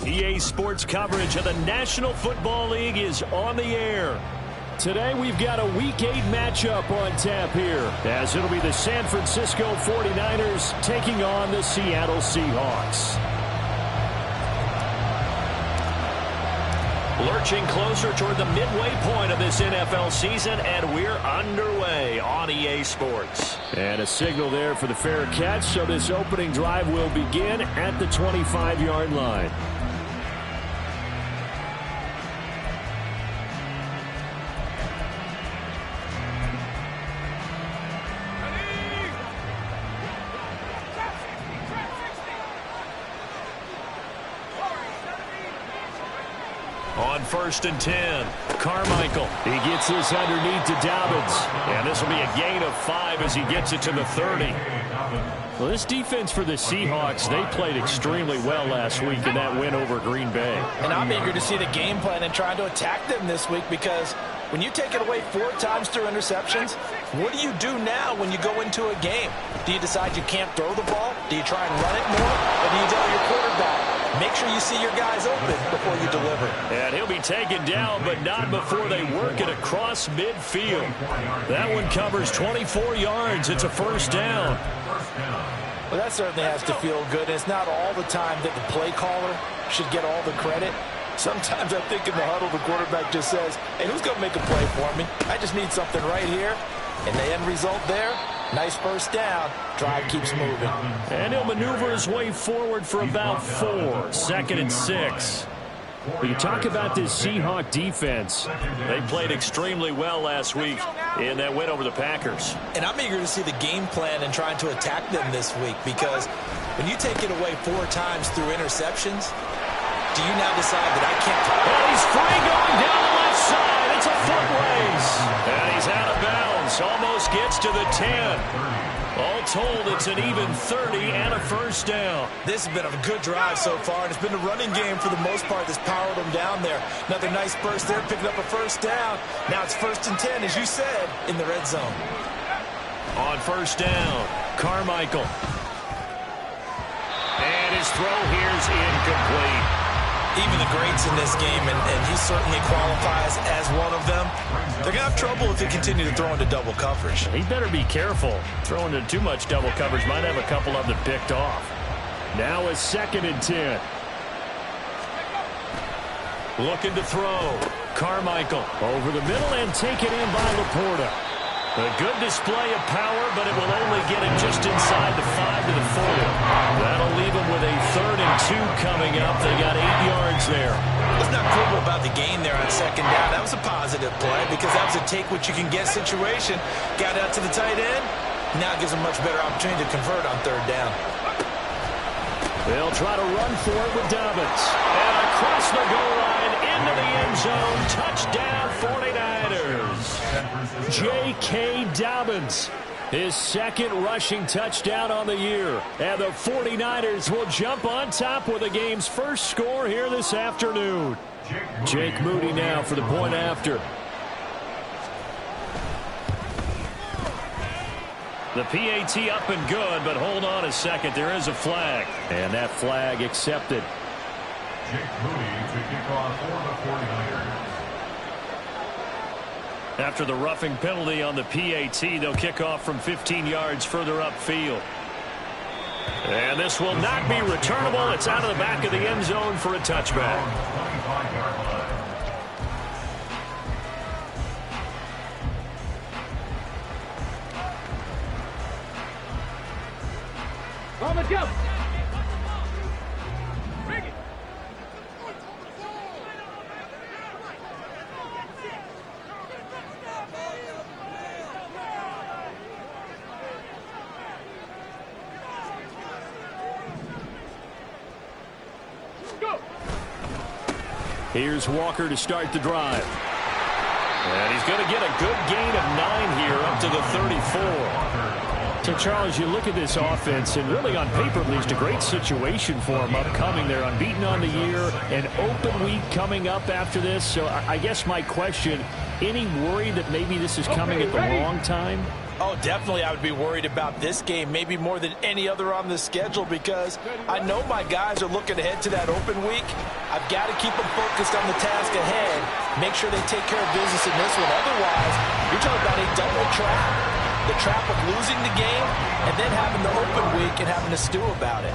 EA Sports coverage of the National Football League is on the air. Today we've got a Week 8 matchup on tap here, as it'll be the San Francisco 49ers taking on the Seattle Seahawks. Lurching closer toward the midway point of this NFL season, and we're underway on EA Sports. And a signal there for the fair catch, so this opening drive will begin at the 25-yard line. On 1st and 10, Carmichael. He gets this underneath to Dobbins. And this will be a gain of 5 as he gets it to the 30. Well, this defense for the Seahawks, they played extremely well last week in that win over Green Bay. And I'm eager to see the game plan and trying to attack them this week, because when you take it away 4 times through interceptions, what do you do now when you go into a game? Do you decide you can't throw the ball? Do you try and run it more? Or do you tell your quarterback, make sure you see your guys open before you deliver? And he'll be taken down, but not before they work it across midfield. That one covers 24 yards. It's a first down. Well, that certainly has to feel good. It's not all the time that the play caller should get all the credit. Sometimes I think in the huddle, the quarterback just says, hey, who's going to make a play for me? I just need something right here. And the end result there, nice first down. Drive keeps moving. And he'll maneuver his way forward for about 4. 2nd and 6. When you talk about this Seahawk defense, they played extremely well last week in that win over the Packers. And I'm eager to see the game plan and trying to attack them this week, because when you take it away 4 times through interceptions, do you now decide that I can't? And he's free going down the left side. It's a foot race. And he's out of bounds. Almost gets to the 10. All told, it's an even 30 and a first down. This has been a good drive so far, and it's been the running game for the most part that's powered them down there. Another nice burst there, picking up a first down. Now it's 1st and 10, as you said, in the red zone. On 1st down, Carmichael. And his throw here's incomplete. Even the greats in this game, and he certainly qualifies as one of them, they're going to have trouble if they continue to throw into double coverage. He better be careful. Throwing into too much double coverage might have a couple of them picked off. Now a 2nd and 10. Looking to throw. Carmichael over the middle and taken in by Laporta. A good display of power, but it will only get him just inside the 5 to the 40. That'll leave him with a 3rd and 2 coming up. They got 8 yards there. Let's not quibble about the gain there on 2nd down. That was a positive play, because that was a take-what-you-can-get situation. Got out to the tight end. Now it gives them much better opportunity to convert on 3rd down. They'll try to run for it with Dobbins. And across the goal line into the end zone. Touchdown 49ers. J.K. Dobbins, his 2nd rushing touchdown on the year. And the 49ers will jump on top with the game's first score here this afternoon. Jake Moody now for the point after. The PAT up and good, but hold on a second. There is a flag. And that flag accepted. Jake Moody to kick off for the 49ers. After the roughing penalty on the PAT, they'll kick off from 15 yards further upfield. And this will not be returnable. It's out of the back of the end zone for a touchback. Let's go. Here's Walker to start the drive. And he's going to get a good gain of 9 here up to the 34. So, Charles, you look at this offense, and really on paper, at least, a great situation for them upcoming. They're unbeaten on the year, an open week coming up after this. So I guess my question, any worry that maybe this is coming at the wrong time? Oh, definitely I would be worried about this game, maybe more than any other on the schedule, because I know my guys are looking ahead to that open week. I've got to keep them focused on the task ahead, make sure they take care of business in this one. Otherwise, you're talking about a double trap. The trap of losing the game and then having the open week and having to stew about it.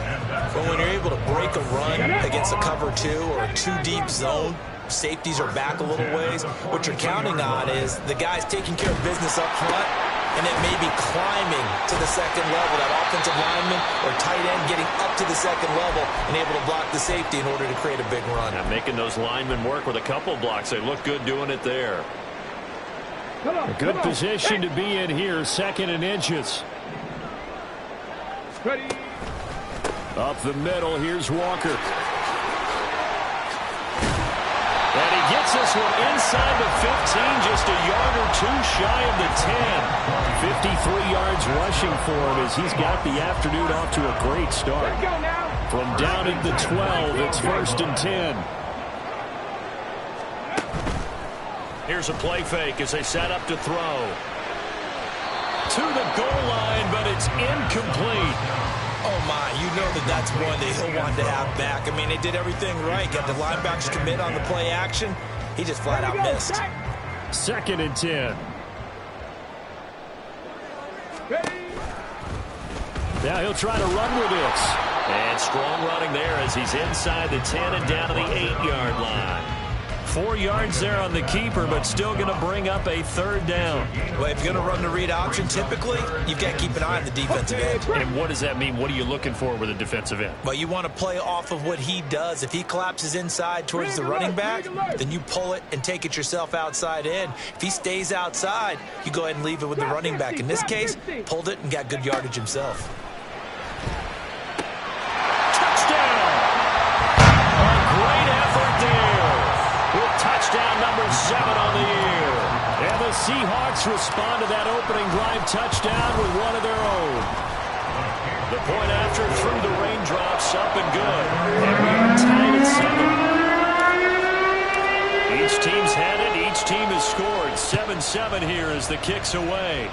Well, when you're able to break a run against a cover 2 or a 2-deep zone, safeties are back a little ways. What you're counting on is the guys taking care of business up front and then maybe climbing to the second level, that offensive lineman or tight end getting up to the second level and able to block the safety in order to create a big run. Now making those linemen work with a couple blocks. They look good doing it there. A good position to be in here, 2nd and inches. Ready. Up the middle, here's Walker. And he gets this one inside the 15, just a yard or 2 shy of the 10. 53 yards rushing for him as he's got the afternoon off to a great start. From down at the 12, it's 1st and 10. Here's a play fake as they set up to throw. To the goal line, but it's incomplete. Oh, my, you know that's one that he'll want to have back. I mean, they did everything right. Got the linebackers commit on the play action. He just flat out missed. 2nd and 10. Now he'll try to run with this. And strong running there as he's inside the 10 and down to the 8-yard line. 4 yards there on the keeper, but still going to bring up a 3rd down. Well, if you're going to run the read option, typically, you've got to keep an eye on the defensive end. And what does that mean? What are you looking for with a defensive end? Well, you want to play off of what he does. If he collapses inside towards the running back, then you pull it and take it yourself outside in. If he stays outside, you go ahead and leave it with the running back. In this case, pulled it and got good yardage himself. Touchdown! A great effort there. With touchdown number 7 on the year. And the Seahawks respond to that opening drive touchdown with one of their own. The point after through the raindrops, up and good. And we are tied at 7. Each team's had it. Each team has scored. 7-7 here as the kick's away.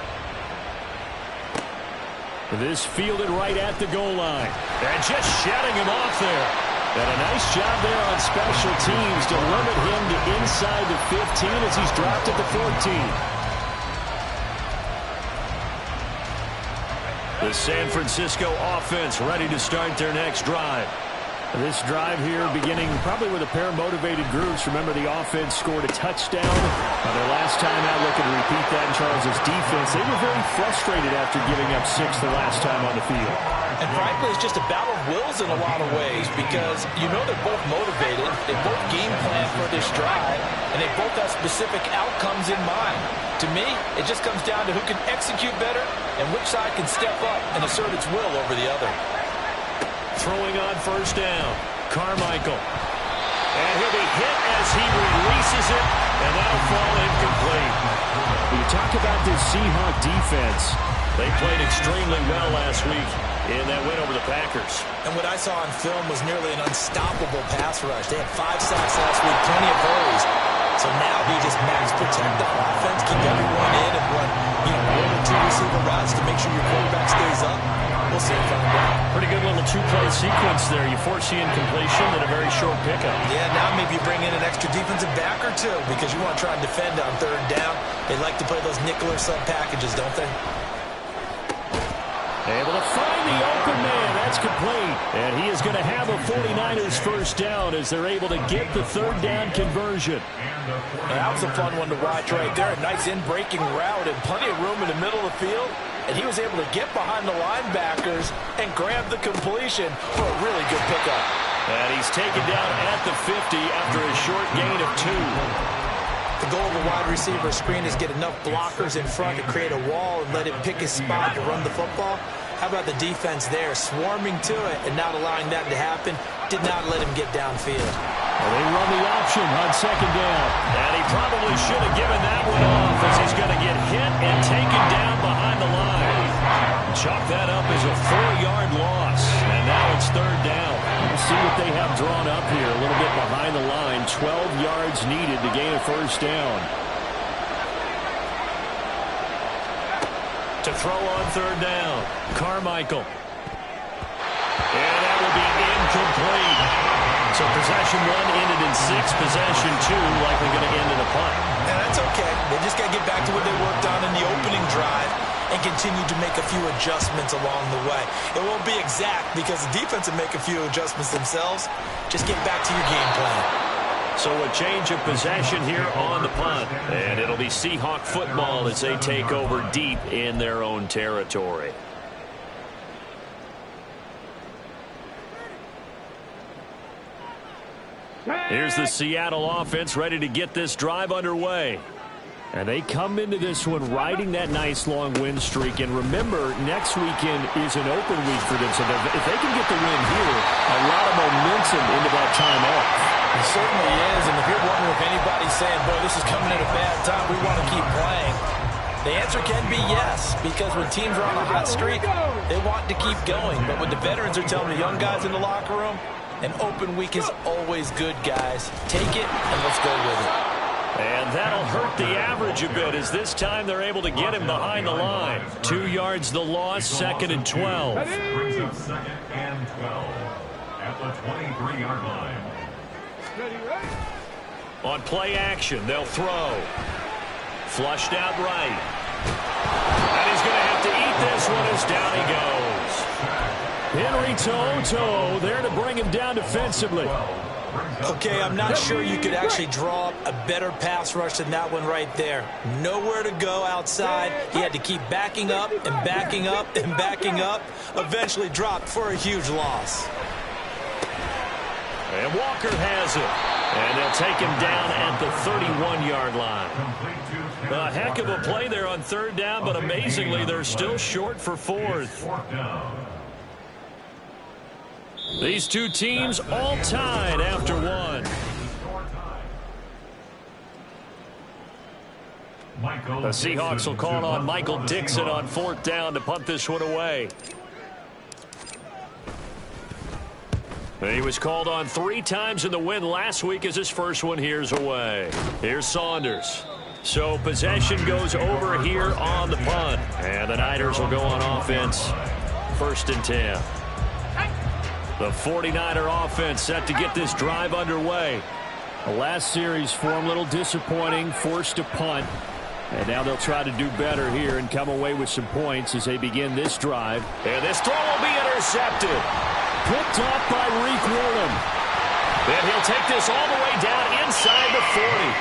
This fielded right at the goal line. And just shutting him off there. And a nice job there on special teams to limit him to inside the 15 as he's dropped at the 14. The San Francisco offense ready to start their next drive. This drive here beginning probably with a pair of motivated groups. Remember, the offense scored a touchdown. Their last time out, looking to repeat that in Charles' defense. They were very frustrated after giving up 6 the last time on the field. And frankly, it's just a battle of wills in a lot of ways because you know they're both motivated. They both game plan for this drive, and they both have specific outcomes in mind. To me, it just comes down to who can execute better and which side can step up and assert its will over the other. Throwing on 1st down. Carmichael. And he'll be hit as he releases it, and that'll fall incomplete. When you talk about this Seahawk defense, they played extremely well last week in that win over the Packers. And what I saw on film was nearly an unstoppable pass rush. They had 5 sacks last week, plenty of hurries. So now he just max protect the offense, keep everyone in, and run 1 or 2 receiver routes to make sure your quarterback stays up. We'll see him find out. Pretty good little 2-play sequence there. You force the incompletion and a very short pickup. Yeah, now maybe you bring in an extra defensive back or 2 because you want to try and defend on 3rd down. They like to play those nickel or sub packages, don't they? Able to find the open man. That's complete. And he is going to have a 49ers 1st down as they're able to get the 3rd down conversion. That was a fun one to watch right there. A nice in-breaking route and plenty of room in the middle of the field. And he was able to get behind the linebackers and grab the completion for a really good pickup. And he's taken down at the 50 after a short gain of 2. The goal of a wide receiver screen is get enough blockers in front to create a wall and let him pick his spot to run the football. How about the defense there, swarming to it and not allowing that to happen? Did not let him get downfield. Well, they run the option on 2nd down. And he probably should have given that one off as he's going to get hit and taken down behind the line. Chalk that up as a 4-yard loss. And now it's 3rd down. We'll see what they have drawn up here. A little bit behind the line. 12 yards needed to gain a 1st down. To throw on third down, Carmichael. And that will be incomplete. So possession one ended in 6. Possession two likely going to end in a punt. And that's okay. They just got to get back to what they worked on in the opening drive and continue to make a few adjustments along the way. It won't be exact because the defense will make a few adjustments themselves. Just get back to your game plan. So a change of possession here on the punt. And it'll be Seahawk football as they take over deep in their own territory. Here's the Seattle offense ready to get this drive underway. And they come into this one riding that nice long win streak. And remember, next weekend is an open week for them. So if they can get the win here, a lot of momentum into that time off. It certainly is. And if you're wondering if anybody's saying, boy, this is coming at a bad time, we want to keep playing, the answer can be yes. Because when teams are on a hot streak, they want to keep going. But what the veterans are telling the young guys in the locker room, an open week is always good, guys. Take it, and let's go with it. And that'll hurt the average a bit as this time they're able to get him behind the line. 2 yards the loss, 2nd and 12. Brings up 2nd and 12 at the 23-yard line. On play action, they'll throw. Flushed out right. And he's going to have to eat this one as down he goes. Henry Toto there to bring him down defensively. Okay, I'm not sure you could actually draw up a better pass rush than that one right there. Nowhere to go outside. He had to keep backing up and backing up and backing up. Eventually dropped for a huge loss. And Walker has it. And they'll take him down at the 31-yard line. A heck of a play there on third down, but amazingly, they're still short for 4th. These two teams all tied after one. The Seahawks will call on Michael Dixon on 4th down to punt this one away. He was called on 3 times in the win last week as his first one here's away. Here's Saunders. So possession goes over here on the punt. And the Niners will go on offense. 1st and 10. The 49er offense set to get this drive underway. The last series for them a little disappointing, forced to punt. And now they'll try to do better here and come away with some points as they begin this drive. And this throw will be intercepted. Picked off by Reek Woolen. And he'll take this all the way down inside the 40.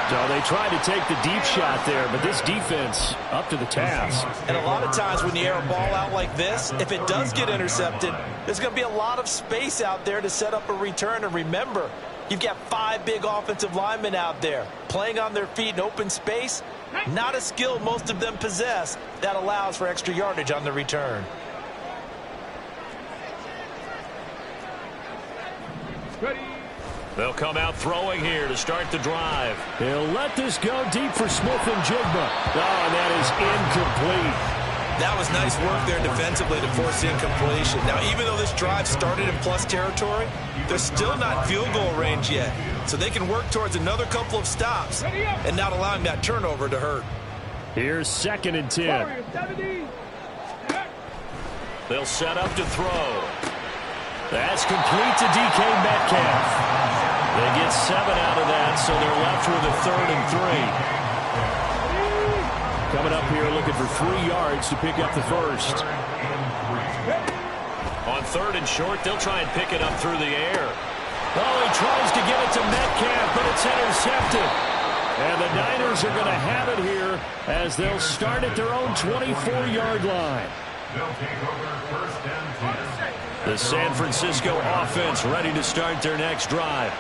So they tried to take the deep shot there, but this defense up to the task. And a lot of times when you air a ball out like this, if it does get intercepted, there's going to be a lot of space out there to set up a return. And remember, you've got 5 big offensive linemen out there playing on their feet in open space. Not a skill most of them possess that allows for extra yardage on the return. They'll come out throwing here to start the drive. He'll let this go deep for Smith and Jigba. Oh, and that is incomplete. That was nice work there defensively to force the incompletion. Now, even though this drive started in plus territory, they're still not field goal range yet. So they can work towards another couple of stops and not allowing that turnover to hurt. Here's 2nd and 10. They'll set up to throw. That's complete to DK Metcalf. They get 7 out of that, so they're left with a 3rd and 3. Coming up here looking for 3 yards to pick up the first. On 3rd and short, they'll try and pick it up through the air. Oh, he tries to get it to Metcalf, but it's intercepted. And the Niners are going to have it here as they'll start at their own 24-yard line. They'll take over 1st and 10. The San Francisco offense ready to start their next drive.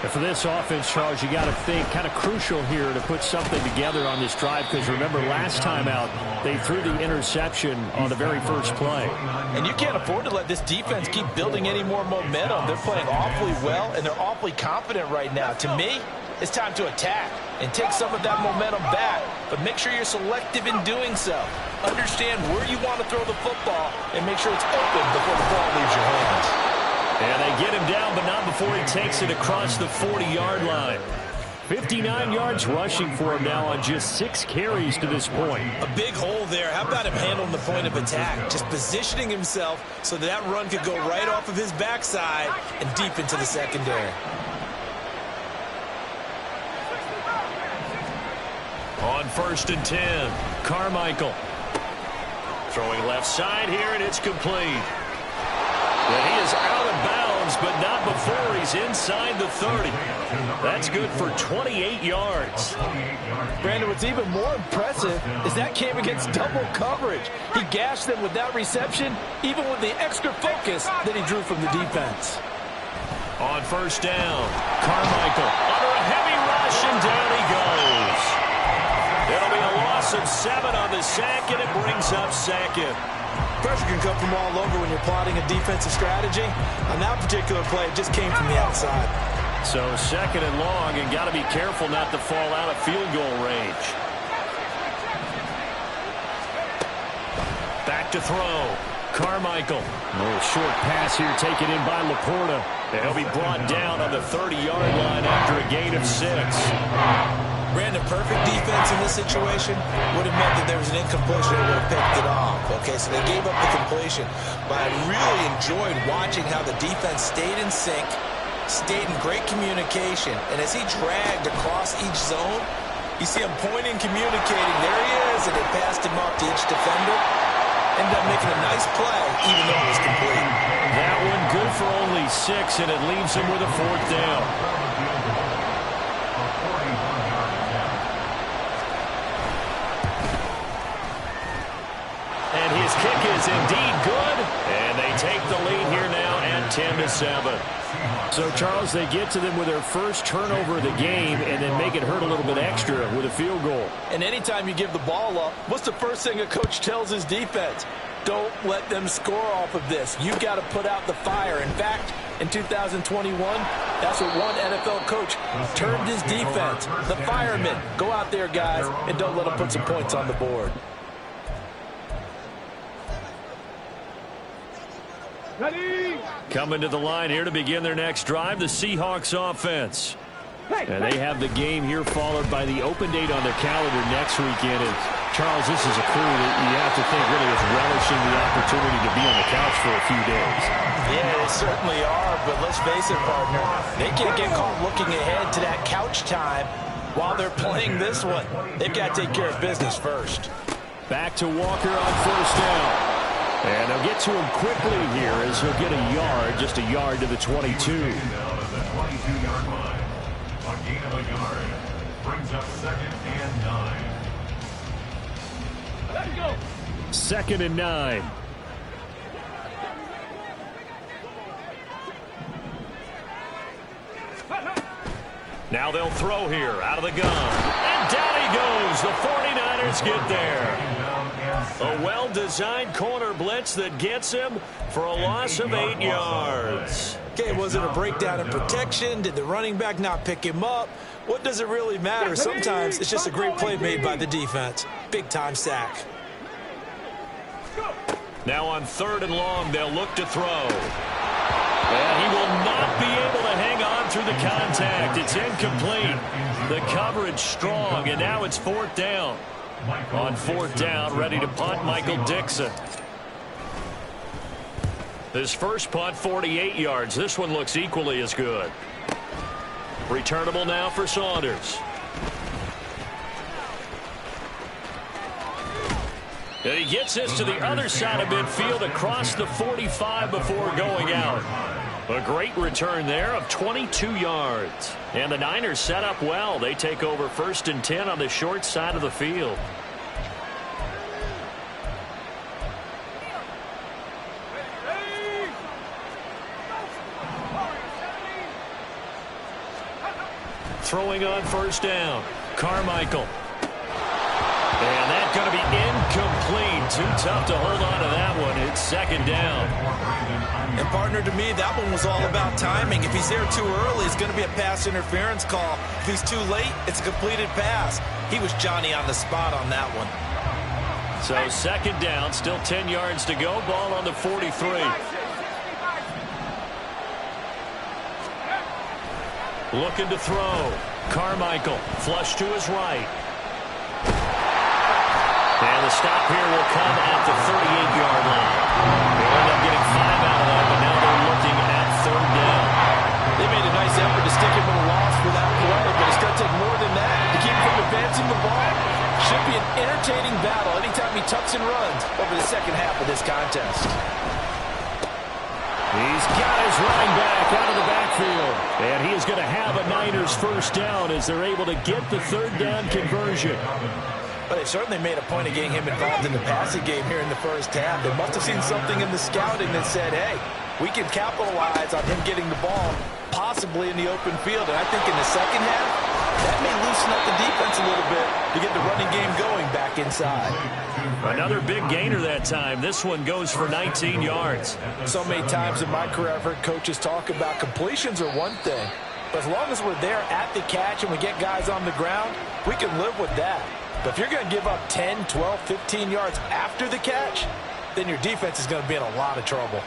And for this offense, Charles, you got to think kind of crucial here to put something together on this drive because remember last time out they threw the interception on the very first play. And you can't afford to let this defense keep building any more momentum. They're playing awfully well and they're awfully confident right now. To me, it's time to attack and take some of that momentum back, but make sure you're selective in doing so. Understand where you want to throw the football and make sure it's open before the ball leaves your hands. And they get him down, but not before he takes it across the 40-yard line. 59 yards rushing for him now on just 6 carries to this point. A big hole there. How about him handling the point of attack? Just positioning himself so that run could go right off of his backside and deep into the secondary. On 1st and 10, Carmichael. Throwing left side here, and it's complete. And he is out of bounds, but not before he's inside the 30. That's good for 28 yards. Brandon, what's even more impressive is that came against double coverage. He gashed them with that reception, even with the extra focus that he drew from the defense. On 1st down, Carmichael under a heavy rush, and down he goes. It'll be a loss of 7 on the sack, and it brings up 2nd. Pressure can come from all over when you're plotting a defensive strategy. On that particular play, it just came from the outside. So 2nd and long, and got to be careful not to fall out of field goal range. Back to throw. Carmichael. A little short pass here taken in by Laporta. He'll be brought down on the 30-yard line after a gain of 6. Brandon, perfect defense in this situation would have meant that there was an incompletion that would have picked it off. Okay, so they gave up the completion, but I really enjoyed watching how the defense stayed in sync, stayed in great communication, and as he dragged across each zone, you see him pointing, communicating. There he is, and they passed him up to each defender. Ended up making a nice play, even though it was complete. That one good for only 6, and it leaves him with a 4th down. And his kick is indeed good, and they take the lead here now at 10-7. So, Charles, they get to them with their first turnover of the game and then make it hurt a little bit extra with a field goal. And anytime you give the ball up, what's the first thing a coach tells his defense? Don't let them score off of this. You've got to put out the fire. In fact, in 2021, that's what one NFL coach termed his defense. The firemen. Go out there, guys, and don't let them put some points on the board. Coming to the line here to begin their next drive, the Seahawks offense. And they have the game here followed by the open date on their calendar next weekend. And Charles, this is a crew that you have to think really is relishing the opportunity to be on the couch for a few days. Yeah, they certainly are, but let's face it, partner. They can't get caught looking ahead to that couch time while they're playing this one. They've got to take care of business first. Back to Walker on 1st down. And they'll get to him quickly here as he'll get a yard, just a yard to the 22. The 22-yard line. A gain of a yard brings up 2nd and 9. Let's go. 2nd and 9. Now they'll throw here out of the gun. And down he goes. The 49ers get there. A well-designed corner blitz that gets him for a loss of 8 yards. Okay, was it a breakdown in protection? Did the running back not pick him up? What does it really matter? Sometimes it's just a great play made by the defense. Big-time sack. Now on 3rd and long, they'll look to throw. And he will not be able to hang on through the contact. It's incomplete. The coverage strong, and now it's 4th down. On 4th down, ready to punt, Michael Dixon. His first punt, 48 yards. This one looks equally as good. Returnable now for Saunders. And he gets this to the other side of midfield across the 45 before going out. A great return there of 22 yards. And the Niners set up well. They take over 1st and 10 on the short side of the field. Throwing on 1st down. Carmichael. And that's going to be incomplete. Too tough to hold on to that one. It's 2nd down. And, partner, to me, that one was all about timing. If he's there too early, it's going to be a pass interference call. If he's too late, it's a completed pass. He was Johnny on the spot on that one. So 2nd down, still 10 yards to go. Ball on the 43. Looking to throw. Carmichael, flush to his right. And the stop here will come at the 38-yard line. They'll end up getting 5 out of that, but now they're looking at 3rd down. They made a nice effort to stick him with a loss for that play, but it's going to take more than that to keep him from advancing the ball. Should be an entertaining battle anytime he tucks and runs over the second half of this contest. He's got his running back out of the backfield. And he is going to have a Niners first down as they're able to get the 3rd down conversion. But they certainly made a point of getting him involved in the passing game here in the first half. They must have seen something in the scouting that said, hey, we can capitalize on him getting the ball, possibly in the open field. And I think in the second half, that may loosen up the defense a little bit to get the running game going back inside. Another big gainer that time. This one goes for 19 yards. So many times in my career, I've heard coaches talk about completions are one thing. But as long as we're there at the catch and we get guys on the ground, we can live with that. But if you're going to give up 10, 12, 15 yards after the catch, then your defense is going to be in a lot of trouble.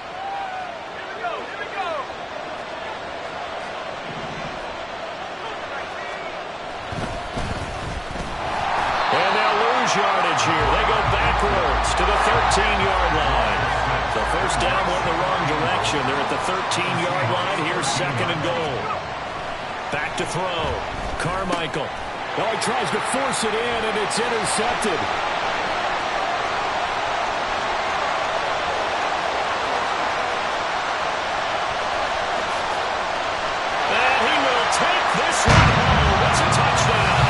And they'll lose yardage here. They go backwards to the 13-yard line. So first down went the wrong direction. They're at the 13-yard line. Here's 2nd and goal. Back to throw. Carmichael. Oh, he tries to force it in, and it's intercepted. And he will take this one home. It's a touchdown.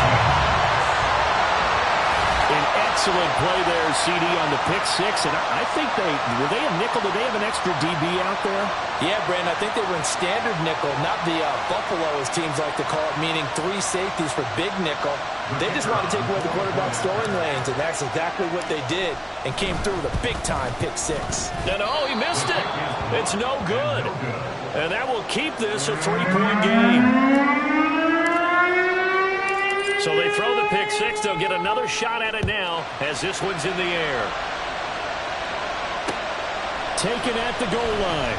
An excellent play there, CD, on the pick six. And I think were they a nickel? Did they have an extra DB out there? Yeah, Brandon, I think they were in standard nickel, not the Buffalo, as teams like to call it, meaning 3 safeties for big nickel. They just want to take away the quarterback's throwing lanes, and that's exactly what they did, and came through with a big-time pick six. And he missed it. It's no good. And that will keep this a 3-point game. So they throw the pick six. They'll get another shot at it now as this one's in the air. Taken at the goal line.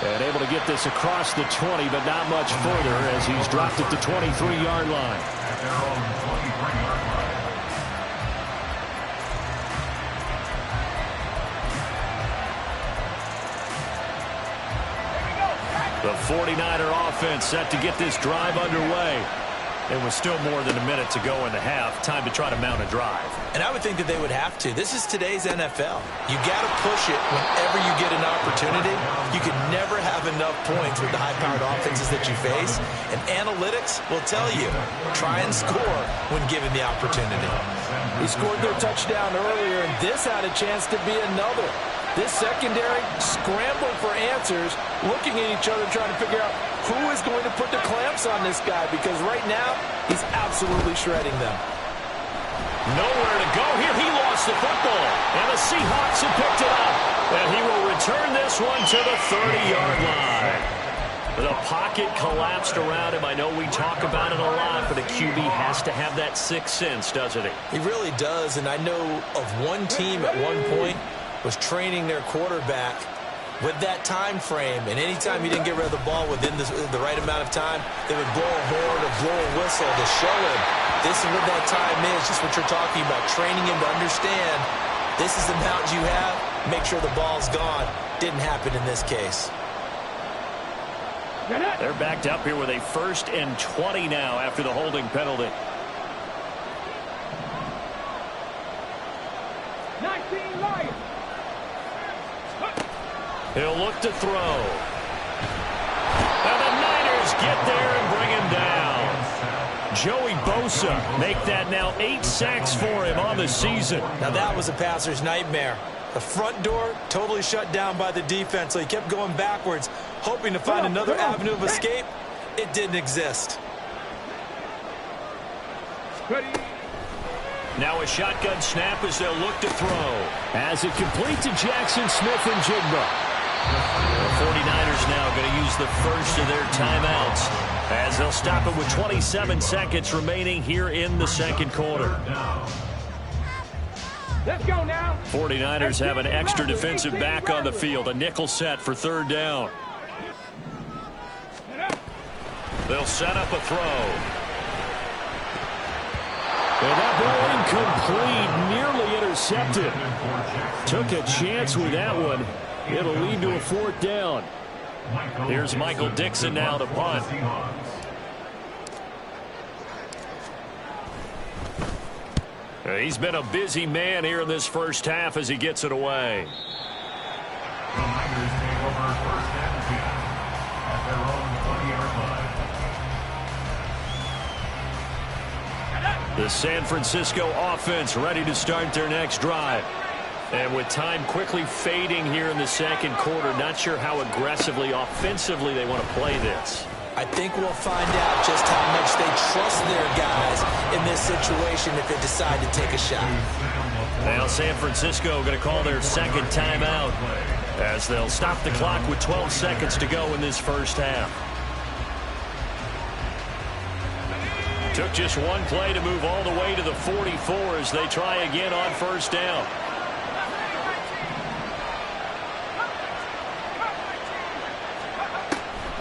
And able to get this across the 20, but not much further as he's dropped at the 23-yard line. The 49er offense set to get this drive underway. It was still more than a minute to go in the half. Time to try to mount a drive. And I would think that they would have to. This is today's NFL. You got to push it whenever you get an opportunity. You can never have enough points with the high-powered offenses that you face. And analytics will tell you, try and score when given the opportunity. He scored their touchdown earlier, and this had a chance to be another. This secondary scrambled for answers, looking at each other, trying to figure out who is going to put the clamps on this guy, because right now, he's absolutely shredding them. Nowhere to go here. He lost the football, and the Seahawks have picked it up. And he will return this one to the 30-yard line. The pocket collapsed around him. I know we talk about it a lot, but a QB has to have that sixth sense, doesn't he? He really does, and I know of one team at one point was training their quarterback with that time frame, and anytime he didn't get rid of the ball within the right amount of time, they would blow a horn or blow a whistle to show him this is what that time is, just what you're talking about, training him to understand this is the amount you have, make sure the ball's gone. Didn't happen in this case. They're backed up here with a 1st and 20 now after the holding penalty. 19 Lions. He'll look to throw. And the Niners get there and bring him down. Joey Bosa make that now 8 sacks for him on the season. Now that was a passer's nightmare. The front door totally shut down by the defense, so he kept going backwards, hoping to find another avenue of escape. It didn't exist. Now a shotgun snap as they'll look to throw. As it complete to Jackson Smith and Jigba. The 49ers now going to use the first of their timeouts as they'll stop it with 27 seconds remaining here in the second quarter. Let's go now. 49ers have an extra defensive back on the field. A nickel set for 3rd down. They'll set up a throw. And that ball incomplete, nearly intercepted. Took a chance with that one. It'll lead to a 4th down. Here's Michael Dixon now to punt. He's been a busy man here in this first half as he gets it away. The Niners take over 1st and 10 at their own 20-yard line. The San Francisco offense ready to start their next drive. And with time quickly fading here in the second quarter, not sure how aggressively, offensively they want to play this. I think we'll find out just how much they trust their guys in this situation if they decide to take a shot. Now San Francisco going to call their second timeout as they'll stop the clock with 12 seconds to go in this first half. Took just one play to move all the way to the 44 as they try again on 1st down.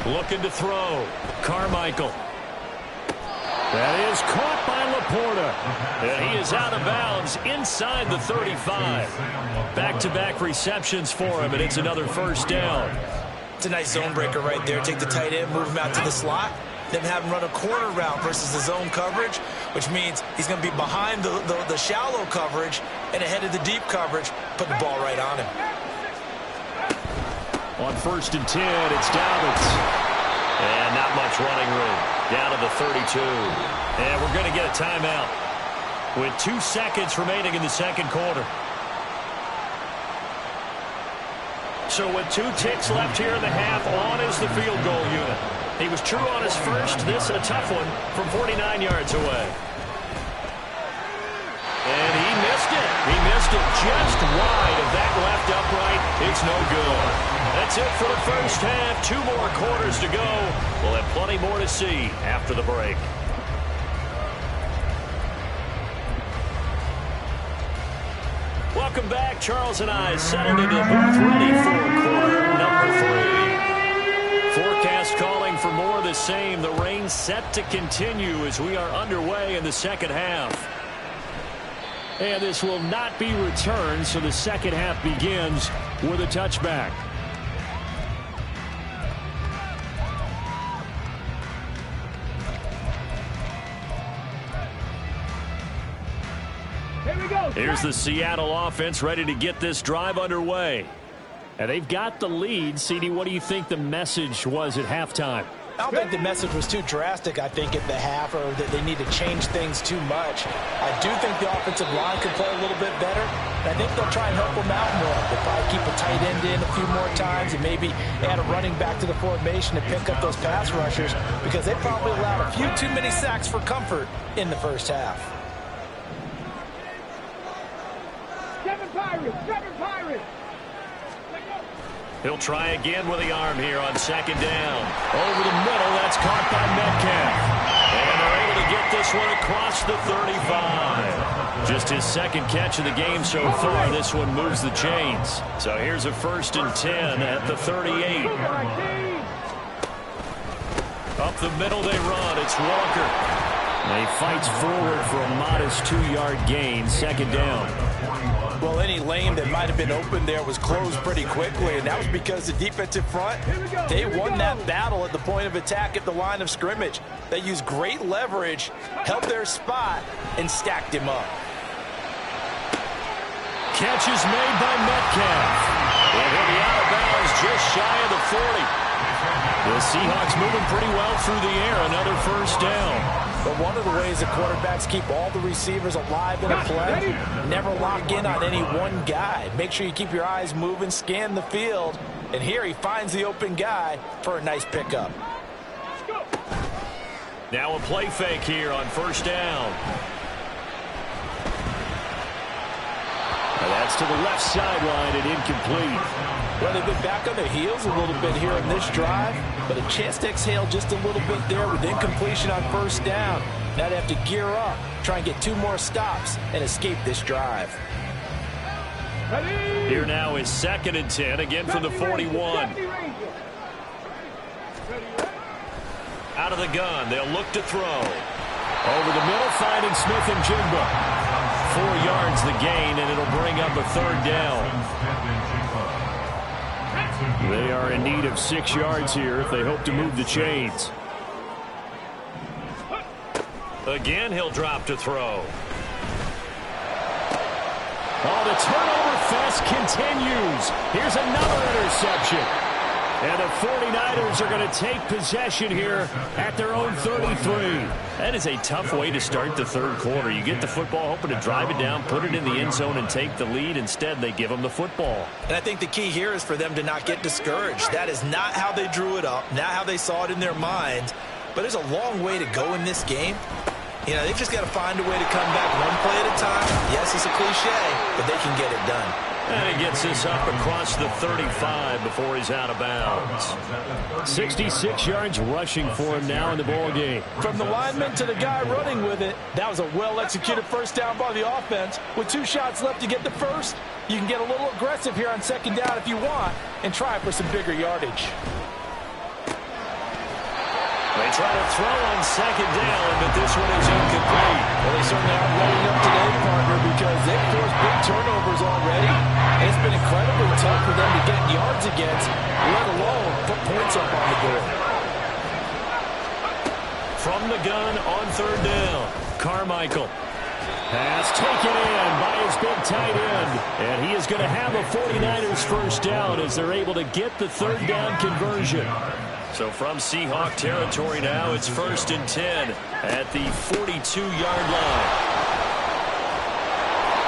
Looking to throw. Carmichael. That is caught by Laporta. And he is out of bounds inside the 35. Back-to-back receptions for him, and it's another 1st down. It's a nice zone breaker right there. Take the tight end, move him out to the slot, then have him run a corner route versus the zone coverage, which means he's going to be behind the shallow coverage and ahead of the deep coverage, put the ball right on him. On 1st and 10, it's Dobbins. And not much running room. Down to the 32. And we're going to get a timeout with 2 seconds remaining in the second quarter. So with 2 ticks left here in the half, on is the field goal unit. He was true on his first. This a tough one from 49 yards away. And he missed it. He missed it just wide of that left upright. It's no good. That's it for the first half. 2 more quarters to go. We'll have plenty more to see after the break. Welcome back. Charles and I settled into the booth ready for quarter number 3. Forecast calling for more of the same. The rain set to continue as we are underway in the second half. And this will not be returned, so the second half begins with a touchback. Here we go. Here's the Seattle offense ready to get this drive underway. And they've got the lead. CD, what do you think the message was at halftime? I don't think the message was too drastic, I think, at the half, or that they need to change things too much. I do think the offensive line could play a little bit better, and I think they'll try and help them out more. They'll probably keep a tight end in a few more times and maybe add a running back to the formation to pick up those pass rushers, because they probably allowed a few too many sacks for comfort in the first half. Seven Pirates. He'll try again with the arm here on 2nd down. Over the middle, that's caught by Metcalf. And they're able to get this one across the 35. Just his 2nd catch of the game so far. This one moves the chains. So here's a 1st and 10 at the 38. Up the middle they run. It's Walker. And he fights forward for a modest 2-yard gain. 2nd down. Well, any lane that might have been open there was closed pretty quickly, and that was because the defensive front, they won that battle at the point of attack at the line of scrimmage. They used great leverage, held their spot, and stacked him up. Catch is made by Metcalf. And he'll be out of bounds just shy of the 40. The Seahawks moving pretty well through the air. Another 1st down. But one of the ways the quarterbacks keep all the receivers alive in a play, never lock in on any one guy. Make sure you keep your eyes moving, scan the field, and here he finds the open guy for a nice pickup. Now a play fake here on 1st down. And that's to the left sideline and incomplete. Well, they've been back on their heels a little bit here in this drive, but a chance to exhale just a little bit there with incompletion on 1st down. Now they have to gear up, try and get 2 more stops, and escape this drive. Here now is 2nd and 10, again from the 41. Out of the gun, they'll look to throw. Over the middle, finding Smith and Jigba. 4 yards the gain, and it'll bring up a third down. They are in need of 6 yards here if they hope to move the chains. Again, he'll drop to throw. Oh, the turnover fest continues. Here's another interception. And the 49ers are going to take possession here at their own 33. That is a tough way to start the third quarter. You get the football, hoping to drive it down, put it in the end zone, and take the lead. Instead, they give them the football. And I think the key here is for them to not get discouraged. That is not how they drew it up, not how they saw it in their minds. But there's a long way to go in this game. You know, they've just got to find a way to come back one play at a time. Yes, it's a cliche, but they can get it done. And he gets this up across the 35 before he's out of bounds. 66 yards rushing for him now in the ball game. From the lineman to the guy running with it, that was a well-executed first down by the offense. With 2 shots left to get the first, you can get a little aggressive here on second down if you want and try for some bigger yardage. They try to throw on second down, but this one is incomplete. Well, they certainly aren't letting up today, partner, because they've forced big turnovers already. And it's been incredibly tough for them to get yards against, let alone put points up on the board. From the gun on third down, Carmichael. Pass taken in by his big tight end. And he is going to have a 49ers first down as they're able to get the third down conversion. So from Seahawk territory now, it's 1st and 10 at the 42-yard line.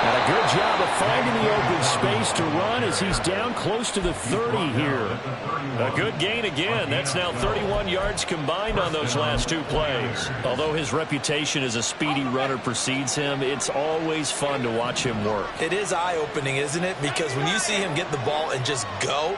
And a good job of finding the open space to run as he's down close to the 30 here. A good gain again. That's now 31 yards combined on those last 2 plays. Although his reputation as a speedy runner precedes him, it's always fun to watch him work. It is eye-opening, isn't it? Because when you see him get the ball and just go,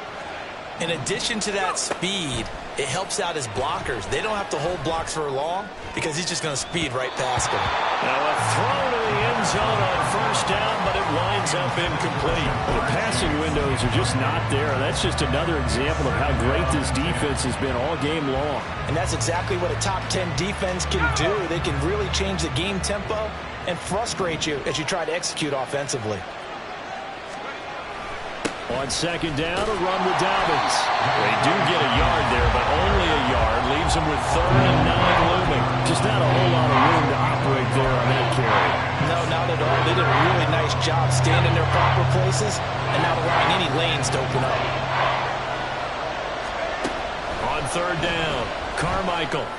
in addition to that speed, it helps out his blockers. They don't have to hold blocks for long because he's just going to speed right past them. Now a throw to the end zone on first down, but it winds up incomplete. The passing windows are just not there. That's just another example of how great this defense has been all game long. And that's exactly what a top 10 defense can do. They can really change the game tempo and frustrate you as you try to execute offensively. On second down, a run with Dobbins. They do get a yard there, but only a yard. Leaves them with 3rd and 9 looming. Just not a whole lot of room to operate there on that carry. No, not at all. They did a really nice job staying in their proper places and not allowing any lanes to open up. On third down, Carmichael.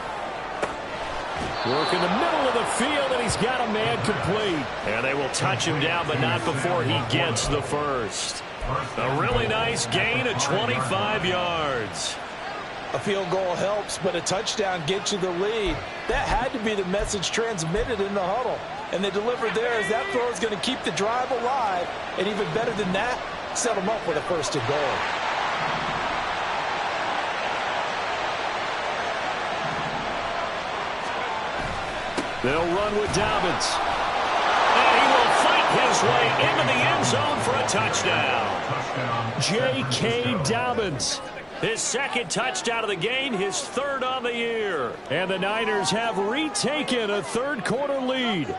Work in the middle of the field, and he's got a man complete. And they will touch him down, but not before he gets the first. A really nice gain of 25 yards. A field goal helps, but a touchdown gets you the lead. That had to be the message transmitted in the huddle. And they delivered there as that throw is going to keep the drive alive. And even better than that, set them up with a 1st and goal. They'll run with Dobbins. And he will fight his way into the end zone for a touchdown. J.K. Dobbins. His 2nd touchdown of the game, his 3rd on the year. And the Niners have retaken a third-quarter lead.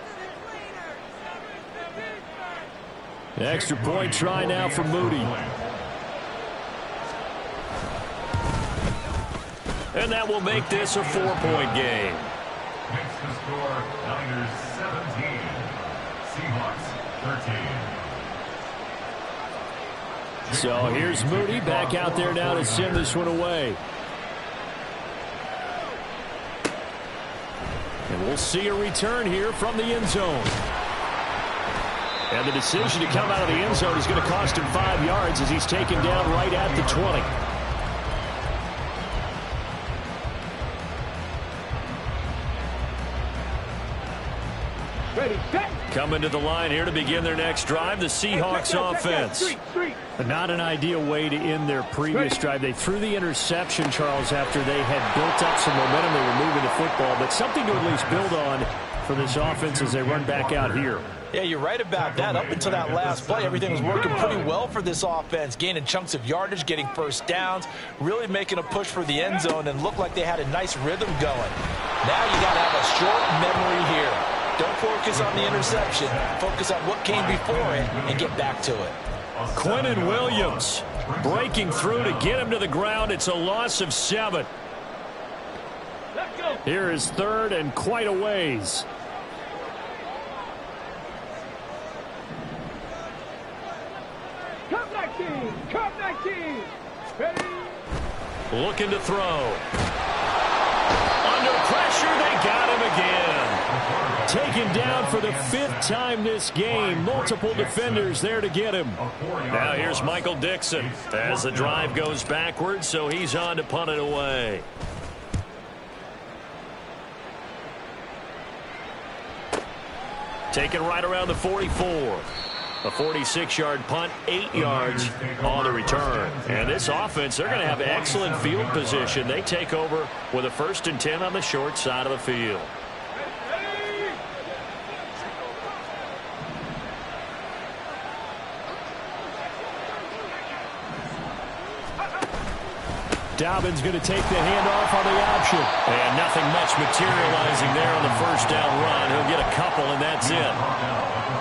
Extra point try now for Moody. And that will make this a 4-point game. Makes the score Niners 17, Seahawks 13. So here's Moody back out there now to send this one away. And we'll see a return here from the end zone. And the decision to come out of the end zone is going to cost him 5 yards as he's taken down right at the 20. Ready, set. Coming to the line here to begin their next drive, the Seahawks offense. But not an ideal way to end their previous drive. They threw the interception, Charles, after they had built up some momentum. They were moving the football, but something to at least build on for this offense as they run back out here. Yeah, you're right about that. Up until that last play, everything was working pretty well for this offense, gaining chunks of yardage, getting first downs, really making a push for the end zone, and looked like they had a nice rhythm going. Now you got to have a short memory here. Don't focus on the interception. Focus on what came before it and get back to it. Quinnen Williams breaking through to get him to the ground. It's a loss of 7. Here is 3rd and quite a ways. Come 19. Ready? Looking to throw. Under pressure, they got him again. Taken down for the 5th time this game. Multiple defenders there to get him. Now here's Michael Dixon as the drive goes backwards, so he's on to punt it away. Taken right around the 44. A 46-yard punt, 8 yards on the return. And this offense, they're going to have excellent field position. They take over with a 1st and 10 on the short side of the field. Dobbins going to take the handoff on the option. And nothing much materializing there on the 1st down run. He'll get a couple, and that's it.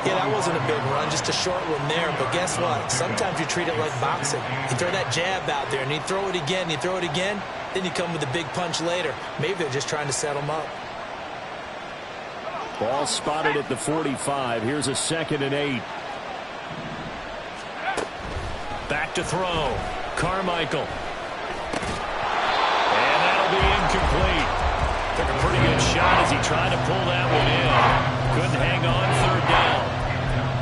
Yeah, that wasn't a big run, just a short one there. But guess what? Sometimes you treat it like boxing. You throw that jab out there, and you throw it again, you throw it again, then you come with a big punch later. Maybe they're just trying to set them up. Ball spotted at the 45. Here's a 2nd and 8. Back to throw. Carmichael. And that'll be incomplete. Took a pretty good shot as he tried to pull that one in. Couldn't hang on, 3rd down.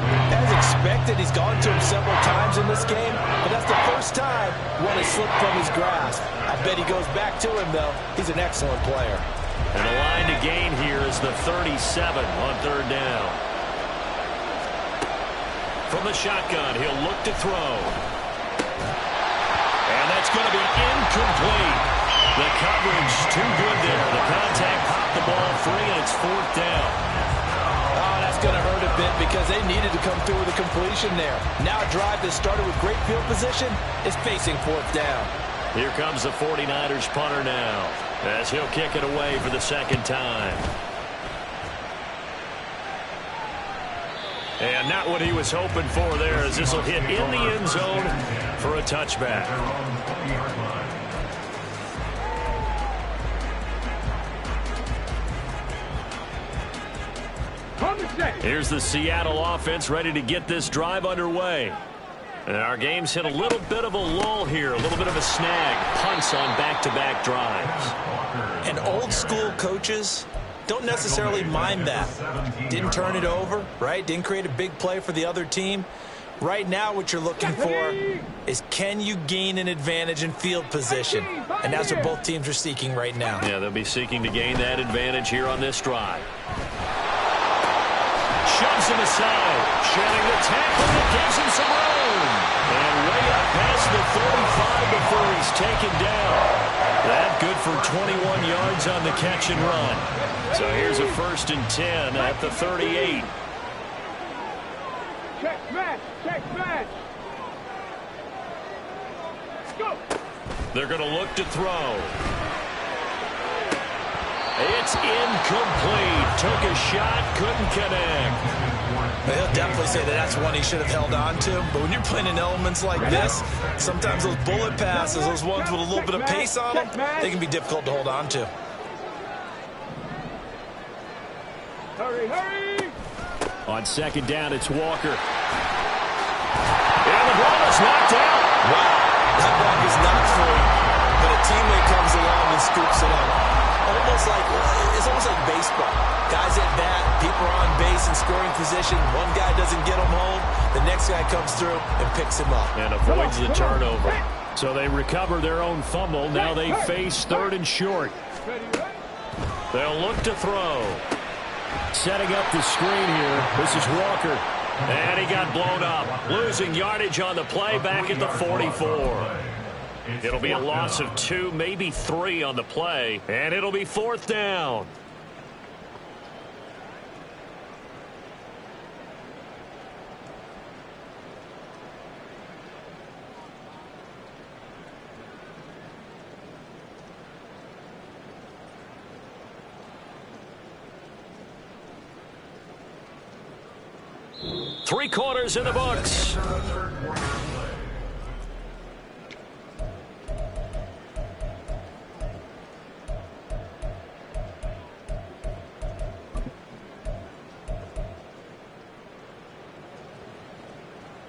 As expected, he's gone to him several times in this game, but that's the first time one has slipped from his grasp. I bet he goes back to him, though. He's an excellent player. And the line to gain here is the 37 on 3rd down. From the shotgun, he'll look to throw. And that's going to be incomplete. The coverage too good there. The contact popped the ball free, and it's 4th down. Oh, that's going to hurt a bit because they needed to come through with a completion there. Now a drive that started with great field position is facing 4th down. Here comes the 49ers punter now as he'll kick it away for the 2nd time. And not what he was hoping for there, as this will hit in the end zone for a touchback. Here's the Seattle offense ready to get this drive underway. And our game's hit a little bit of a lull here, a little bit of a snag. Punts on back-to-back drives. And old school coaches don't necessarily mind that. Didn't turn it over, right? Didn't create a big play for the other team. Right now what you're looking for is, can you gain an advantage in field position? And that's what both teams are seeking right now. Yeah, they'll be seeking to gain that advantage here on this drive. Shoves him aside. Shedding the tackle that gives him some room. And way up past the 35 before he's taken down. That good for 21 yards on the catch and run. So here's a 1st and 10 at the 38. Check match. Check match. Go. They're going to look to throw. It's incomplete. Took a shot, couldn't connect. He'll definitely say that that's one he should have held on to. But when you're playing in elements like this, sometimes those bullet passes, those ones with a little bit of pace on them, they can be difficult to hold on to. Hurry, hurry. On 2nd down, it's Walker. And the ball is knocked out. Wow, that block is not free. But a teammate comes along and scoops it up. It's almost like baseball. Guys at bat, people are on base in scoring position. One guy doesn't get him home. The next guy comes through and picks him up. And avoids the turnover. So they recover their own fumble. Now they face 3rd and short. They'll look to throw. Setting up the screen here. This is Walker. And he got blown up. Losing yardage on the play back at the 44. It'll be a loss of 2, maybe 3 on the play. And it'll be 4th down. 3 quarters in the books.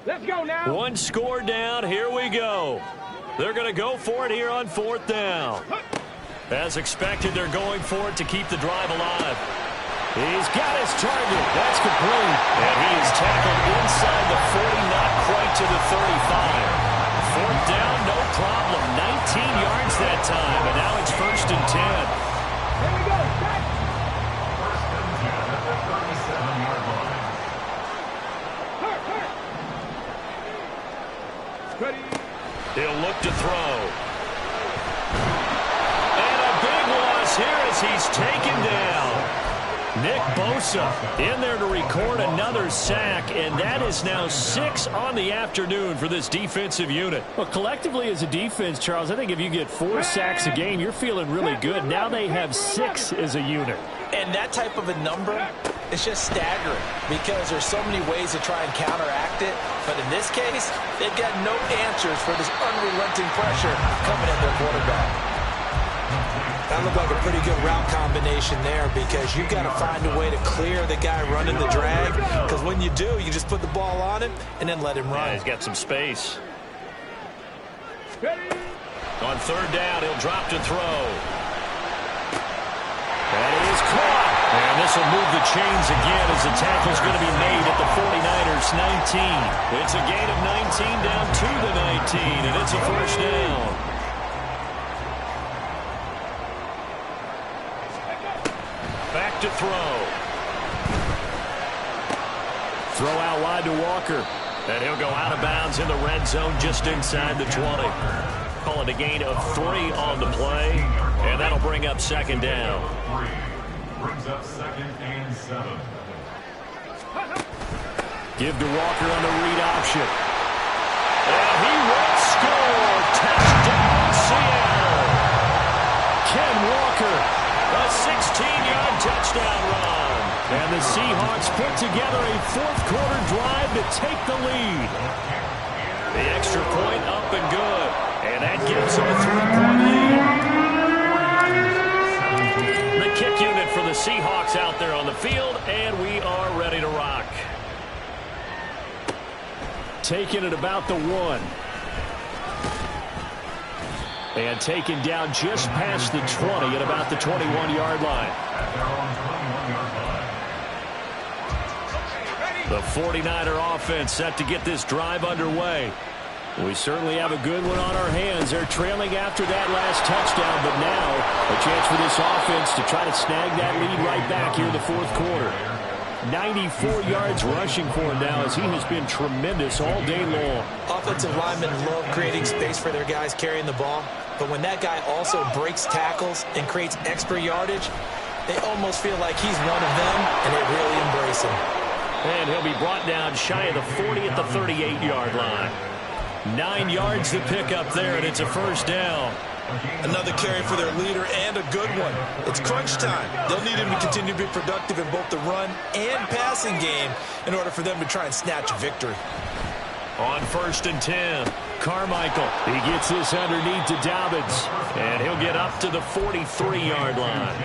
Let's go now. 1 score down. Here we go. They're going to go for it here on 4th down. As expected, they're going for it to keep the drive alive. He's got his target. That's complete. And he is tackled inside the 40, not quite to the 35. 4th down, no problem. 19 yards that time, and now it's 1st and 10. Here we go. Back. First and 10 at the 37-yard line. Hurt, hurt. Ready. He'll look to throw. And a big loss here as he's taken down. Nick Bosa in there to record another sack, and that is now 6 on the afternoon for this defensive unit. Well, collectively as a defense, Charles, I think if you get 4 sacks a game, you're feeling really good. Now they have 6 as a unit. And that type of a number is just staggering because there's so many ways to try and counteract it. But in this case, they've got no answers for this unrelenting pressure coming at their quarterback. That looked like a pretty good route combination there because you've got to find a way to clear the guy running the drag, because when you do, you just put the ball on him and then let him run. Yeah, he's got some space. Ready. On 3rd down, he'll drop to throw. That is caught. And this will move the chains again as the tackle's going to be made at the 49ers 19. It's a gain of 19 down to the 19, and it's a 1st down. Back to throw. Throw out wide to Walker. And he'll go out of bounds in the red zone just inside the 20. Call it a gain of 3 on the play. And that'll bring up 2nd down. Brings up 2nd and 7. Give to Walker on the read option. And he will score. Touchdown, Seattle. Ken Walker. A 16-yard touchdown run. And the Seahawks put together a 4th quarter drive to take the lead. The extra point up and good. And that gives them a 3-point lead. The kick unit for the Seahawks out there on the field, and we are ready to rock. Taking it about the 1. And taken down just past the 20 at about the 21-yard line. The 49er offense set to get this drive underway. We certainly have a good one on our hands. They're trailing after that last touchdown, but now a chance for this offense to try to snag that lead right back here in the 4th quarter. 94 yards rushing for him now as he has been tremendous all day long. Offensive linemen love creating space for their guys carrying the ball, but when that guy also breaks tackles and creates extra yardage, they almost feel like he's one of them, and they really embrace him. And he'll be brought down shy of the 40 at the 38-yard line. 9 yards to pick up there, and it's a 1st down. Another carry for their leader, and a good one. It's crunch time. They'll need him to continue to be productive in both the run and passing game in order for them to try and snatch a victory. On 1st and 10, Carmichael. He gets this underneath to Dobbins, and he'll get up to the 43-yard line.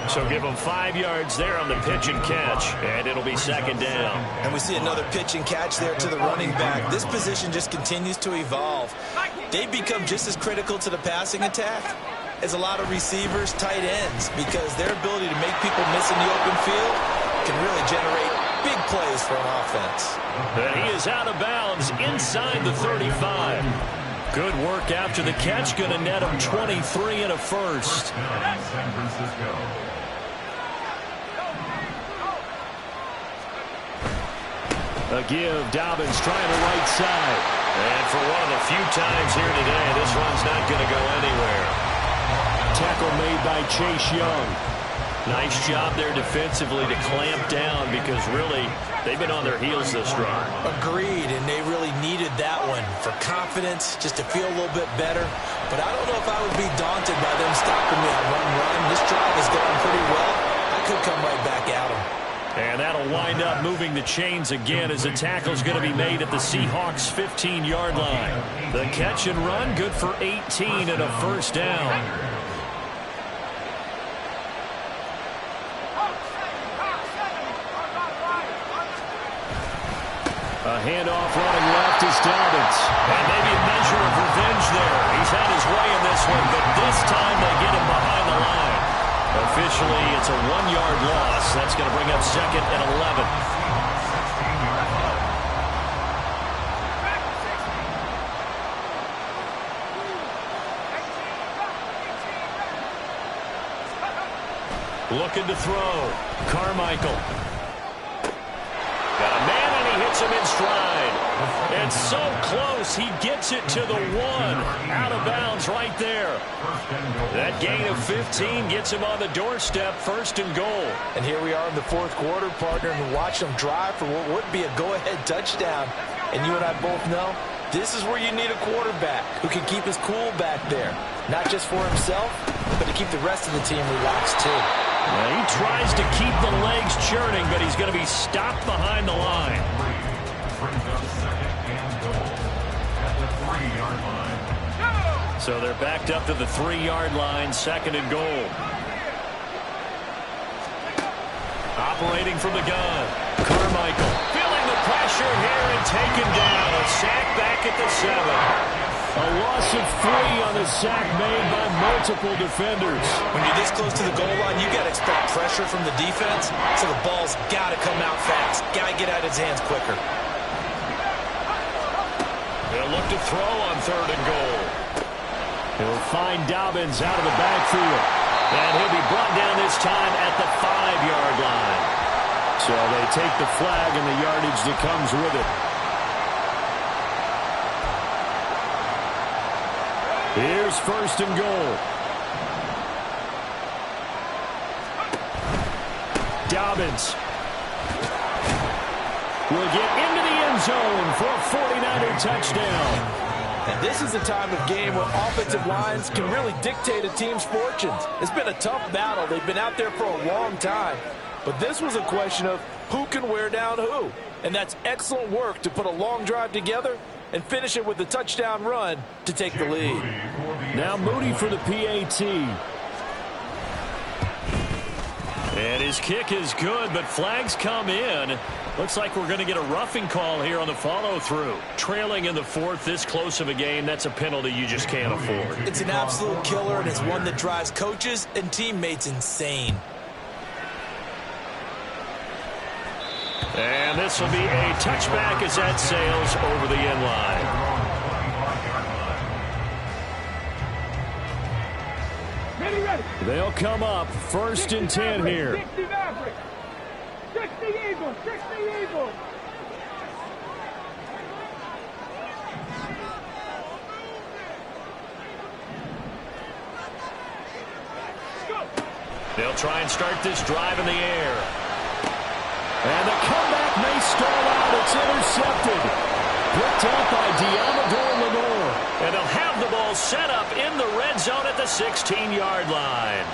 So give him 5 yards there on the pitch and catch, and it'll be 2nd down. And we see another pitch and catch there to the running back. This position just continues to evolve. They become just as critical to the passing attack as a lot of receivers, tight ends, because their ability to make people miss in the open field can really generate big plays for an offense. And he is out of bounds inside the 35. Good work after the catch, going to net him 23 and a 1st. San Francisco. A give, Dobbins trying the right side. And for one of the few times here today, this run's not going to go anywhere. Tackle made by Chase Young. Nice job there defensively to clamp down because really they've been on their heels this run. Agreed, and they really needed that one for confidence, just to feel a little bit better. But I don't know if I would be daunted by them stopping me on one run. This drive is going pretty well. I could come right back at them. And that'll wind up moving the chains again as the tackle's going to be made at the Seahawks' 15-yard line. The catch and run, good for 18 and a first down. A handoff running left is Dobbins. And maybe a measure of revenge there. He's had his way in this one, but this time they get him behind the line. Officially, it's a 1-yard loss. That's going to bring up 2nd and 11. Looking to throw. Carmichael. Got a man, and he hits him in stride. And so close, he gets it to the 1. Out of bounds right there. That gain of 15 gets him on the doorstep, 1st and goal. And here we are in the 4th quarter, partner, and watch them drive for what would be a go-ahead touchdown. And you and I both know this is where you need a quarterback who can keep his cool back there. Not just for himself, but to keep the rest of the team relaxed too. Well, he tries to keep the legs churning, but he's going to be stopped behind the line. Brings up 2nd and goal at the 3-yard line. So they're backed up to the 3-yard line, 2nd and goal. Operating from the gun. Carmichael feeling the pressure here and taken down. A sack back at the 7. A loss of 3 on the sack made by multiple defenders. When you're this close to the goal line, you got to expect pressure from the defense, so the ball's got to come out fast. Got to get out of his hands quicker. They'll look to throw on 3rd and goal. He'll find Dobbins out of the backfield. And he'll be brought down this time at the 5-yard line. So they take the flag and the yardage that comes with it. Here's 1st and goal. Dobbins will get into the end zone for a 49er touchdown. And this is the time of game where offensive lines can really dictate a team's fortunes. It's been a tough battle. They've been out there for a long time. But this was a question of who can wear down who. And that's excellent work to put a long drive together and finish it with a touchdown run to take the lead. Now Moody for the PAT. And his kick is good, but flags come in. Looks like we're going to get a roughing call here on the follow-through. Trailing in the 4th, this close of a game, that's a penalty you just can't afford. It's an absolute killer, and it's one that drives coaches and teammates insane. And this will be a touchback as that sails over the end line. Ready. They'll come up 1st and 10 here. 60 Mavericks. 60 Eagles. 60 Eagles. They'll try and start this drive in the air. And the comeback may stall out. It's intercepted. Picked up by Diamador Lenore. And they'll have the ball set up in the red zone at the 16-yard line.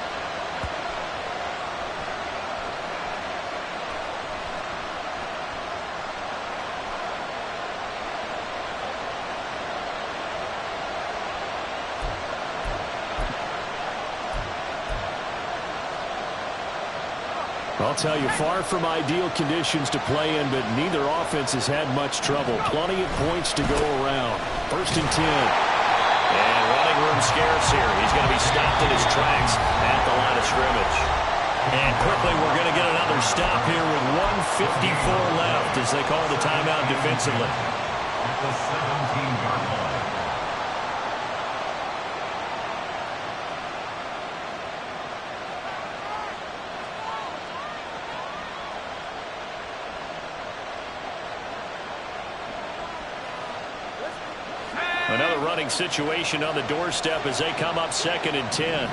I'll tell you, far from ideal conditions to play in, but neither offense has had much trouble. Plenty of points to go around. 1st and 10. And running room scarce here. He's going to be stopped in his tracks at the line of scrimmage. And quickly, we're going to get another stop here with 1:54 left as they call the timeout defensively. At the 17-yard line. Another running situation on the doorstep as they come up 2nd and 10.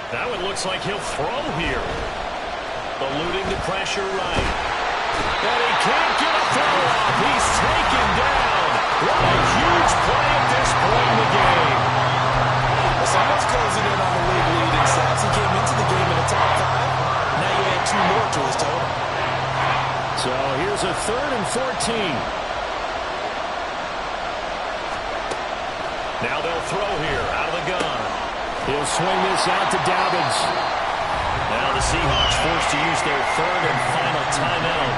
That one looks like he'll throw here. Eluding the pressure right. And he can't get a throw off. He's taken down. What a huge play at this point in the game. Well, someone's closing in on the league lead, and He came into the game in the top 5. more to his total. So here's a 3rd and 14. Now they'll throw here out of the gun. He'll swing this out to Dobbins. Now the Seahawks forced to use their 3rd and final timeout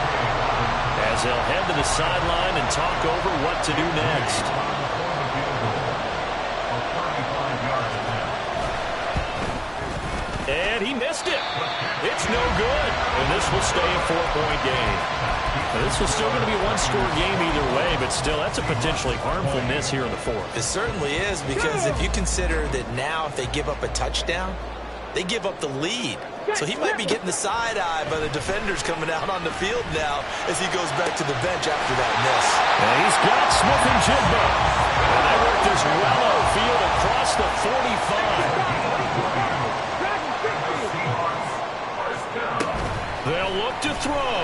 as they'll head to the sideline and talk over what to do next. And he missed it. It's no good. And this will stay a 4-point game. Now, this is still going to be a one-score game either way, but still, that's a potentially harmful miss here in the 4th. It certainly is, because if you consider that now if they give up a touchdown, they give up the lead. So he might be getting the side-eye by the defenders coming out on the field now as he goes back to the bench after that miss. And he's got Smith and Jigba. And they work this well outfield across the 45. They'll look to throw.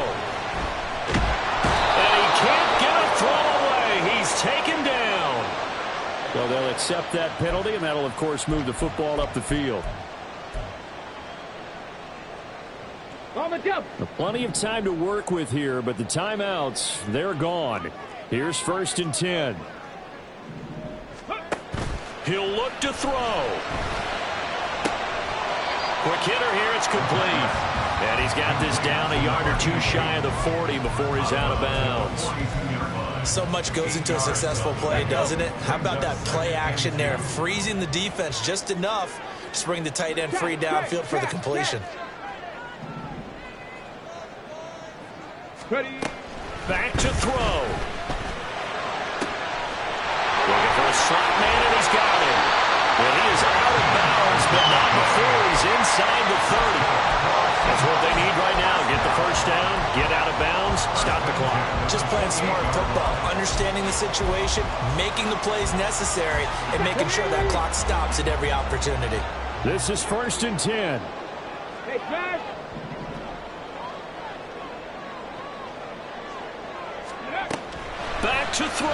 And he can't get a throw away. He's taken down. So they'll accept that penalty, and that'll, of course, move the football up the field. Plenty of time to work with here, but the timeouts, they're gone. Here's 1st and 10. He'll look to throw. Quick hitter here, it's complete. And he's got this down a yard or two shy of the 40 before he's out of bounds. So much goes into a successful play, doesn't it? How about that play action there, freezing the defense just enough to bring the tight end free downfield for the completion. Back to throw. Looking for a slot man, and he's got him. And he is out of bounds, but not before he's inside the 30. That's what they need right now. Get the 1st down, get out of bounds, stop the clock. Just playing smart football, understanding the situation, making the plays necessary, and making sure that clock stops at every opportunity. This is 1st and 10. Hey, Smash! Back to throw.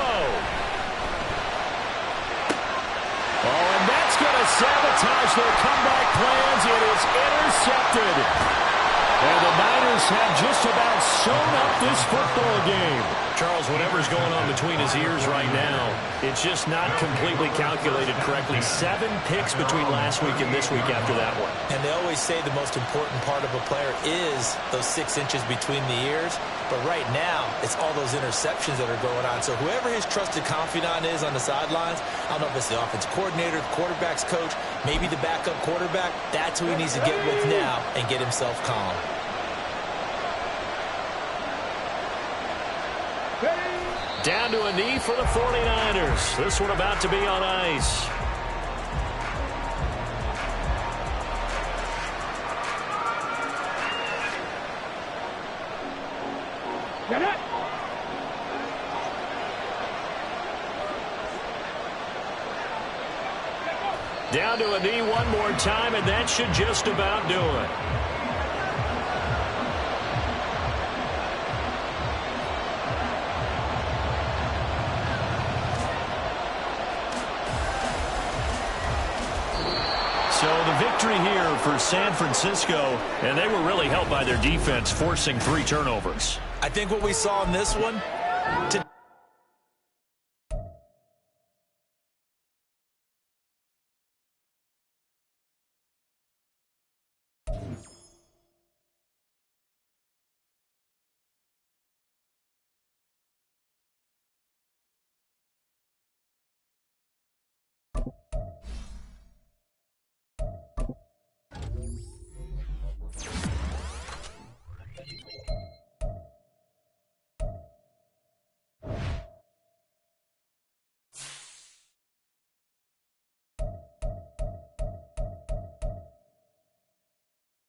Oh, and that's going to sabotage their comeback plans. It is intercepted. And the Niners have just about sewn up this football game. Charles, whatever's going on between his ears right now, it's just not completely calculated correctly. 7 picks between last week and this week after that one. And they always say the most important part of a player is those 6 inches between the ears. But right now, it's all those interceptions that are going on. So whoever his trusted confidant is on the sidelines, I don't know if it's the offensive coordinator, the quarterback's coach, maybe the backup quarterback, that's who he needs to get with now and get himself calm. Down to a knee for the 49ers. This one about to be on ice. Get it! Down to a knee one more time, and that should just about do it. So the victory here for San Francisco, and they were really helped by their defense forcing 3 turnovers. I think what we saw in this one